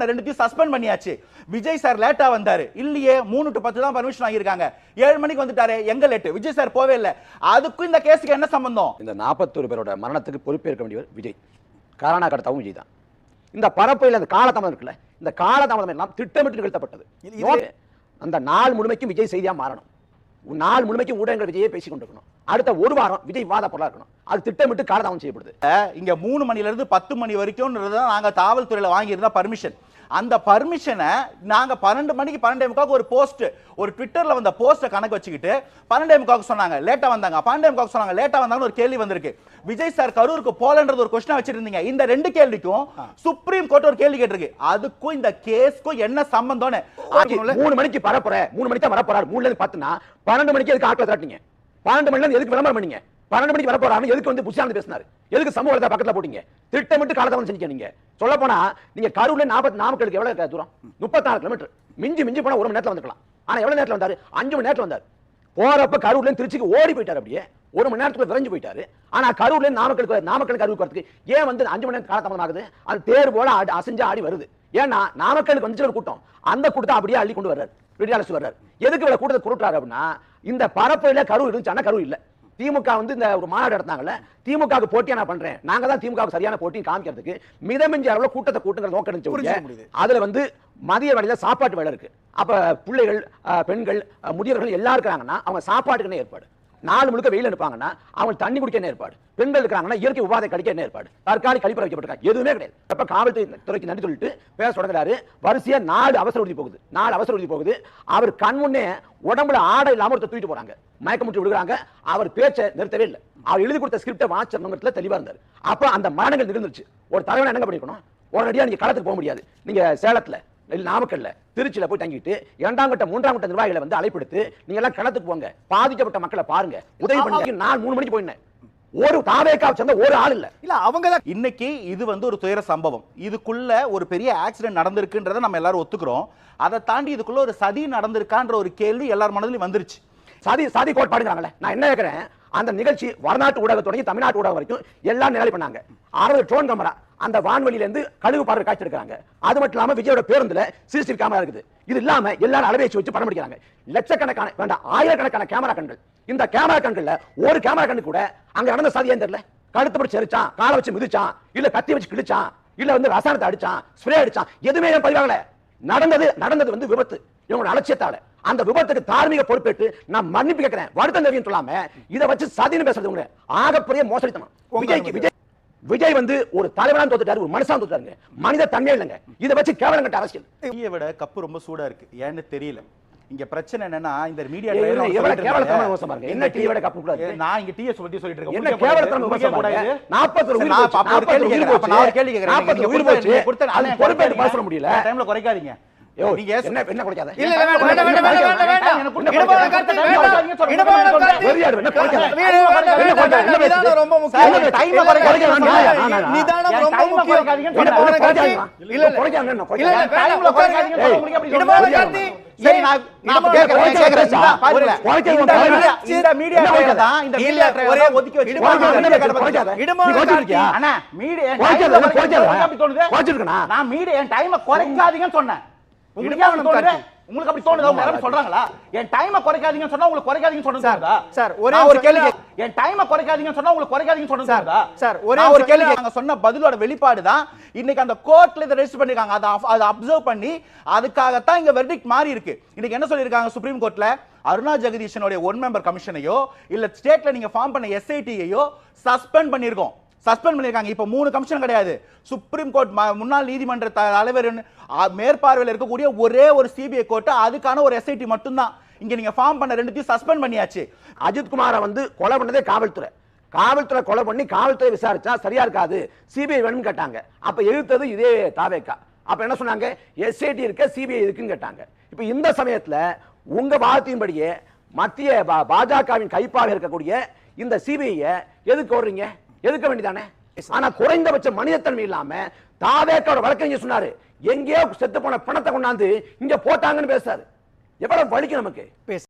ரெண்டுத்தையும் சஸ்பெண்ட் பண்ணியாச்சு. விஜய் சார் லேட்டா வந்தாரு இல்லையே, 3 to 10 தான் பர்மிஷன் வாங்கியிருக்காங்க. 7 மணிக்கு வந்துட்டாரு, எங்க லேட்? விஜய் சார் போவே இல்லை. அதுக்கும் இந்த கேஸுக்கு என்ன சம்பந்தம்? இந்த 41 பேரோட மரணத்துக்கு பொறுப்பேற்க வேண்டியவர் விஜய், காரணக்கர்த்தாவும் விஜய் தான். இந்த பரப்பையில் அந்த காலதாமதம் இருக்குல்ல, இந்த காலதாமதம் எல்லாம் திட்டமிட்டு நிகழ்த்தப்பட்டது. அந்த நாள் முழுமைக்கும் விஜய் செய்தியா மாறணும், நாள் முழுமைக்கும் ஊடகங்கள் விஜயை பேசிக் கொண்டிருக்கணும். அடுத்த ஒரு வாரம் விஜய் விவாத பொருளா இருக்கணும். அது திட்டமிட்டு காலதாமதம் செய்யப்படுது. இங்க 3 மணில இருந்து 10 மணி வரைக்கும் நாங்க காவல்துறையில வாங்கியிருந்த பர்மிஷன். அந்த பர்மிஷனை நாங்க 12 மணிக்கு 12:45 ஒரு போஸ்ட், ஒரு ட்விட்டர்ல வந்த போஸ்ட் கணக்கு வச்சுக்கிட்டு 12:45 சொன்னாங்க லேட்டா வந்தாங்க, 12:45 சொன்னாங்க லேட்டா வந்தாங்கன்னு ஒரு கேள்வி வந்திருக்கு. விஜய் சார் கரூருக்கு போலன்றது ஒரு क्वेश्चन வச்சிருந்தீங்க. இந்த 2 கேள்விக்கும் சுப்ரீம் கோர்ட் ஒரு கேள்வி கேட்டிருக்கு. அதுக்கும் இந்த கேஸ்க்கும் என்ன சம்பந்தம்னு 3 மணிக்கு பரப்புற 3 மணிக்கு தான் வரப்போறாரு. 3ல இருந்து 10னா 12 மணிக்கு எதுக்கு ஆட்களை தட்டினீங்க? 12 மணில இருந்து எதுக்கு விளம்பரம் பண்ணீங்க? 12 மணிக்கு வரப்போறாரு எதுக்கு வந்து புஷாந்து பேசினாரு? எதுக்கு சமூக வலைதள பக்கத்துல போட்டீங்க? திட்டமிட்டு காலதாமதம் செஞ்சீங்க. நீங்க சொல்ல போனா நீங்க கரூர்ல 40 நாமக்கலுக்கு எவ்வளவு தூரம்? 34 கிலோமீட்டர். மிஞ்சி போனா 1 மணி நேரத்துல வந்துக்கலாம். ஆனா எவ்வளவு நேரத்துல வந்தாரு? 5 மணி நேரத்துல வந்தாரு. போறப்ப கரூர்ல இருந்து திருச்சிக்கு ஓடி போயிட்டாரு. அப்படியே 1 மணி நேரத்துக்கு விரைஞ்சு போயிட்டாரு. ஆனா கரூர்ல இருந்து நாமக்கல் கரூருக்கு வரதுக்கு ஏன் வந்து 5 மணி நேரம் காலதாமதம் ஆகுது? அது தேர் போல அசைஞ்சு ஆடி வருது. ஏன்னா நாமக்கலுக்கு வந்து ஒரு கூட்டம், அந்த கூட்டத்தை அப்படியே அள்ளி கொண்டு வர்றாரு, விடியாலசு வர்றாரு. எதுக்கு இவ்வளவு கூட்டத்தை கூட்டுறாரு அப்படின்னா, இந்த பரப்பையில கரூர் இருந்துச்சு, கரூர் இல்ல. திமுக வந்து இந்த ஒரு மாநாடு நடத்தாங்கல்ல, திமுகவுக்கு போட்டியா நான் பண்றேன், நாங்க தான் திமுகவுக்கு சரியான போட்டி காமிக்கிறதுக்கு மிதமிஞ்சி அளவுல கூட்டத்தை கூட்டுங்கிற நோக்கம் இருந்துச்சு. அதுல வந்து மதிய வேளையில சாப்பாட்டு வேலை இருக்கு. அப்ப பிள்ளைகள், பெண்கள், முதியவர்கள் எல்லாம் இருக்கிறாங்கன்னா அவங்க சாப்பாட்டுக்கு என்ன ஏற்பாடு? நாலு முழுக்க வெயில் இருப்பாங்கன்னா அவங்க தண்ணி குடிக்க என்ன ஏற்பாடு? பெண்கள் இருக்காங்கன்னா இயற்கை உபாதை கடிக்க என்ன ஏற்பாடு? தற்காலிக கழிப்பறை வைக்கப்பட்டிருக்காங்க, எதுவுமே கிடையாது. அப்ப காவல்துறைக்கு நன்றி சொல்லிட்டு பேச தொடங்குறாரு. வரிசையா 4 அவசர ஊர்தி போகுது, 4 அவசர ஊர்தி போகுது. அவர் கண் முன்னே உடம்புல ஆடை இல்லாம ஒருத்தர் தூக்கிட்டு போறாங்க, மயக்கமுற்றி விடுறாங்க. அவர் பேச்சை நிறுத்தவே இல்லை. அவர் எழுதி கொடுத்த ஸ்கிரிப்டை வாசிச்ச தெளிவா இருந்தார். அப்ப அந்த மரணங்கள் நிகழ்ந்துருச்சு. ஒரு தலைவன் என்ன பண்ணிருக்கணும்? உடனடியா நீங்க களத்துக்கு போக முடியாது. நீங்க சேலத்துல, நாமக்கல்ல, திருச்சியில போய் தங்கிட்டு 2ஆம் கட்ட 3ஆம் கட்ட நிர்வாகிகளை வந்து அழைப்படுத்து, நீங்க எல்லாம் களத்துக்கு போங்க, பாதிக்கப்பட்ட மக்களை பாருங்க, உதவி பண்ணி. நான் 3 மணிக்கு போயினேன், ஒரு தாவேக்காவை சேர்ந்த ஒரு ஆள் இல்ல. இல்ல அவங்க தான். இன்னைக்கு இது வந்து ஒரு துயர சம்பவம். இதுக்குள்ள ஒரு பெரிய ஆக்சிடென்ட் நடந்திருக்குன்றதை நம்ம எல்லாரும் ஒத்துக்கிறோம். அதை தாண்டி இதுக்குள்ள ஒரு சதி நடந்திருக்கான்ற ஒரு கேள்வி எல்லார் மனதிலும் வந்துருச்சு. சதி கோட்பாடுங்கிறாங்களே. நான் என்ன கேட்கிறேன், அந்த நிகழ்ச்சி வடநாட்டு ஊடகம் தொடங்கி தமிழ்நாட்டு ஊடகம் வரைக்கும் எல்லாம் நிலை பண்ணாங்க. 60 ட்ரோன் கேமரா அந்த வான்வெளியில இருந்து கழுகு பார்வை காட்சி எடுக்கிறாங்க. அது மட்டும் இல்லாம விஜயோட பேருந்துல சிசிடிவி கேமரா இருக்குது. இது இல்லாம எல்லாரும் அளவேச்சு வச்சு படம் பிடிக்கிறாங்க. லட்சக்கணக்கான வேண்டாம் ஆயிரக்கணக்கான கேமரா கண்கள். இந்த கேமரா கண்கள்ல ஒரு கேமரா கண்ணு கூட அங்க நடந்த சதியா தெரியல. கழுத்து பிடிச்சு எரிச்சான், காலை வச்சு மிதிச்சான், இல்ல கத்தி வச்சு கிழிச்சான், இல்ல வந்து ரசாயனத்தை அடிச்சான், ஸ்ப்ரே அடிச்சான், எதுவுமே பதிவாகல. நடந்தது வந்து விபத்து. இவங்களோட அலட்சியத்தால அந்த விபத்துக்கு தார்மீக பொறுப்பேற்று நான் மன்னிப்பு கேட்கிறேன், வருத்தம் தெரியும் சொல்லாம இதை வச்சு சதின்னு பேசுறது ஆகப்பெரிய மோசடித்தனம். விஜய் வந்து ஒரு தலைவனா தோத்துட்டாரு, ஒரு மனுஷன் தோத்துட்டாருங்க. மனித தன்மை இல்லைங்க. இதை வச்சு கேவலம் கட்ட அரசியல். டீயை விட கப்பு ரொம்ப சூடா இருக்கு, ஏன்னு தெரியல. இங்க பிரச்சனை என்னன்னா, இந்த மீடியா என்ன கேவலத்தனமா மோசம் பாருங்க. என்ன டீயை விட கப்பு கூடாது? நான் இங்க டீயை பத்தி சொல்லிட்டு இருக்கேன். என்ன கேவலத்தனமா மோசம் பாருங்க. 40 உயிர் போச்சு. நான் ஒரு கேள்வி கேக்குறேன். 40 உயிர் போச்சு. அது பொறுப்பேற்று பேச முடியல. டைம்ல குறைக்காதீங்க. நீங்க என்ன குறைக்காத? இல்ல ரொம்ப முக்கியம். டைம் குறைக்காதீங்க. நிதானம் ரொம்ப முக்கியம். சரி, நான் கேக்குறேன். இந்த மீடியா தான் இந்த மீடியா டிரைவரை ஒதுக்கி வச்சு அண்ணா மீடியா நான் மீடியா என் டைமை குறைக்காதீங்கன்னு சொன்னேன். உங்களுக்கு அப்படி தோணுதா? யாரும் சொல்றாங்களா என் டைமை குறைக்காதீங்கன்னு சொன்னா உங்களுக்கு குறைக்காதீங்கன்னு சொன்னதா? சார் ஒரே ஒரு கேள்வி, என் டைமை குறைக்காதீங்கன்னு சொன்னா உங்களுக்கு குறைக்காதீங்கன்னு சொன்னதா? சார் ஒரே ஒரு கேள்வி. நாங்க சொன்ன பதிலோட வெளிப்பாடு தான் இன்னைக்கு அந்த கோர்ட்ல இத ரெஜிஸ்டர் பண்ணிருக்காங்க. அதை அப்சர்வ் பண்ணி அதுக்காக தான் இங்க வெர்டிக்ட் மாறி இருக்கு. இன்னைக்கு என்ன சொல்லிருக்காங்க சுப்ரீம் கோர்ட்ல? அருணா ஜெகதீஷனுடைய 1 மெம்பர் கமிஷனையோ இல்ல ஸ்டேட்ல நீங்க ஃபார்ம் பண்ண எஸ்ஐடியோ சஸ்பெண்ட் பண்ணிருக்கோம். சஸ்பெண்ட் பண்ணிருக்காங்க. இப்ப 3 கமிஷன் கிடையாது. சுப்ரீம் கோர்ட் முன்னாள் நீதிமன்ற தலைவர் மேற்பார்வையில் இருக்கக்கூடிய ஒரே ஒரு சிபிஐ கோர்ட், அதுக்கான ஒரு எஸ்ஐடி மட்டும் தான். இங்க நீங்க ஃபார்ம் பண்ண 2த்தையும் சஸ்பெண்ட் பண்ணியாச்சு. அஜித் குமாரை வந்து கொலை பண்ணதே காவல்துறை கொலை பண்ணி காவல்துறை விசாரிச்சா சரியா இருக்காது, சிபிஐ வேணும்னு கேட்டாங்க. அப்ப எதிர்த்தது இதே தாவேக்கா. அப்ப என்ன சொன்னாங்க? எஸ்ஐடி இருக்க சிபிஐ இருக்குன்னு கேட்டாங்க. இப்ப இந்த சமயத்துல உங்க வாதத்தின்படியே மத்திய பாஜகவின் கைப்பாக இருக்கக்கூடிய இந்த சிபிஐ எதுக்கு கோர்றீங்க? எதுக்க வேண்டியதானே? ஆனா குறைந்தபட்ச மனிதத்தன்மை இல்லாம தாவேக்காவோட வழக்கறிஞர் சொன்னாரு, எங்கேயோ செத்து போன பணத்தை கொண்டாந்து இங்க போட்டாங்கன்னு பேசுறாரு. எவ்வளவு வலிக்கு நமக்கு.